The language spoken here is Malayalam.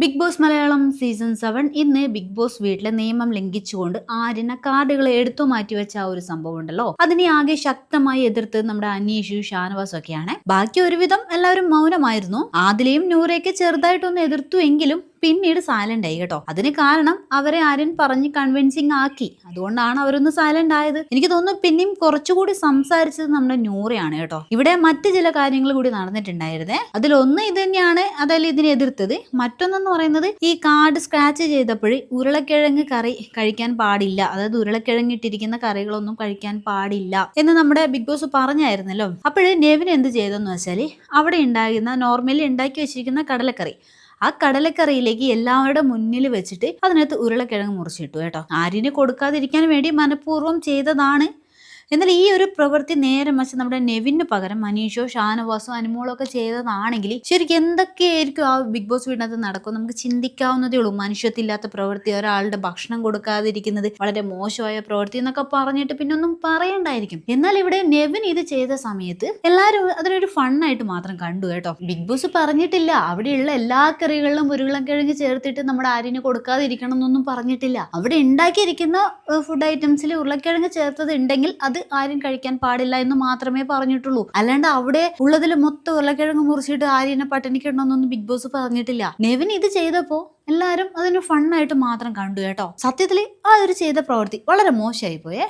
ബിഗ് ബോസ് മലയാളം സീസൺ 7 ഇന്ന് ബിഗ് ബോസ് വീട്ടിലെ നിയമം ലംഘിച്ചുകൊണ്ട് ആര്യന കാർഡുകൾ എടുത്തു മാറ്റിവെച്ച ആ ഒരു സംഭവം ഉണ്ടല്ലോ, അതിനെ ആകെ ശക്തമായി എതിർത്ത് നമ്മുടെ അനീഷും ഷാനവാസും ഒക്കെയാണ്. ബാക്കി ഒരുവിധം എല്ലാവരും മൗനമായിരുന്നു. ആദിലയും നൂറയൊക്കെ ചെറുതായിട്ടൊന്ന് എതിർത്തു എങ്കിലും പിന്നീട് സൈലന്റ് ആയി കേട്ടോ. അതിന് കാരണം അവരെ ആര്യൻ പറഞ്ഞ് കൺവിൻസിങ് ആക്കി, അതുകൊണ്ടാണ് അവരൊന്ന് സൈലന്റ് ആയത്. എനിക്ക് തോന്നുന്നു പിന്നെയും കുറച്ചുകൂടി സംസാരിച്ചത് നമ്മുടെ നൂറയാണ് കേട്ടോ. ഇവിടെ മറ്റു ചില കാര്യങ്ങൾ കൂടി നടന്നിട്ടുണ്ടായിരുന്നേ. അതിലൊന്ന് ഇത് തന്നെയാണ്, അതായത് ഇതിനെ എതിർത്തത്. മറ്റൊന്നെന്ന് പറയുന്നത്, ഈ കാർഡ് സ്ക്രാച്ച് ചെയ്തപ്പോഴേ ഉരുളക്കിഴങ്ങ് കറി കഴിക്കാൻ പാടില്ല, അതായത് ഉരുളക്കിഴങ്ങ് ഇട്ടിരിക്കുന്ന കറികളൊന്നും കഴിക്കാൻ പാടില്ല എന്ന് നമ്മുടെ ബിഗ് ബോസ് പറഞ്ഞായിരുന്നല്ലോ. അപ്പോഴേ നെവിൻ എന്ത് ചെയ്തെന്ന് വെച്ചാല്, അവിടെ ഉണ്ടാകുന്ന നോർമലി ഉണ്ടാക്കി വെച്ചിരിക്കുന്ന കടലക്കറി, ആ കടലക്കറിയിലേക്ക് എല്ലാവരുടെ മുന്നിൽ വെച്ചിട്ട് അതിനകത്ത് ഉരുളക്കിഴങ്ങ് മുറിച്ചിട്ടു കേട്ടോ. ആര്യന് കൊടുക്കാതിരിക്കാൻ വേണ്ടി മനഃപൂർവ്വം ചെയ്തതാണ്. എന്നാൽ ഈ ഒരു പ്രവൃത്തി നേരെ മറിച്ച് നമ്മുടെ നെവിന് പകരം മനീഷോ ഷാനവാസോ അനുമോളോ ഒക്കെ ചെയ്തതാണെങ്കിൽ ശരിക്കും എന്തൊക്കെയായിരിക്കും ആ ബിഗ് ബോസ് വീടിനകത്ത് നടക്കും നമുക്ക് ചിന്തിക്കാവുന്നതേ ഉള്ളൂ. മനുഷ്യത്തില്ലാത്ത പ്രവൃത്തി, ഒരാളുടെ ഭക്ഷണം കൊടുക്കാതിരിക്കുന്നത് വളരെ മോശമായ പ്രവൃത്തി എന്നൊക്കെ പറഞ്ഞിട്ട് പിന്നെ ഒന്നും പറയണ്ടായിരിക്കും. എന്നാൽ ഇവിടെ നെവിൻ ഇത് ചെയ്ത സമയത്ത് എല്ലാവരും അതിനൊരു ഫണ്ണായിട്ട് മാത്രം കണ്ടു കേട്ടോ. ബിഗ് ബോസ് പറഞ്ഞിട്ടില്ല അവിടെയുള്ള എല്ലാ കറികളിലും ഉരുളക്കിഴങ്ങ് ചേർത്തിട്ട് നമ്മുടെ ആര്യന് കൊടുക്കാതിരിക്കണം എന്നൊന്നും പറഞ്ഞിട്ടില്ല. അവിടെ ഉണ്ടാക്കിയിരിക്കുന്ന ഫുഡ് ഐറ്റംസിൽ ഉരുളക്കിഴങ്ങ് ചേർത്തത് ഉണ്ടെങ്കിൽ അത് ആര്യൻ കഴിക്കാൻ പാടില്ല എന്ന് മാത്രമേ പറഞ്ഞിട്ടുള്ളൂ. അല്ലാണ്ട് അവിടെ ഉള്ളതിൽ മൊത്തം ഉരുളക്കിഴങ്ങ് മുറിച്ചിട്ട് ആര്യനെ പട്ടിണിക്കിടണമെന്നൊന്നും ബിഗ് ബോസ് പറഞ്ഞിട്ടില്ല. നെവിൻ ഇത് ചെയ്തപ്പോ എല്ലാവരും അതിന് ഫണ്ണായിട്ട് മാത്രം കണ്ടു കേട്ടോ. സത്യത്തില് ആ ഒരു ചെയ്ത പ്രവൃത്തി വളരെ മോശമായി പോയേ.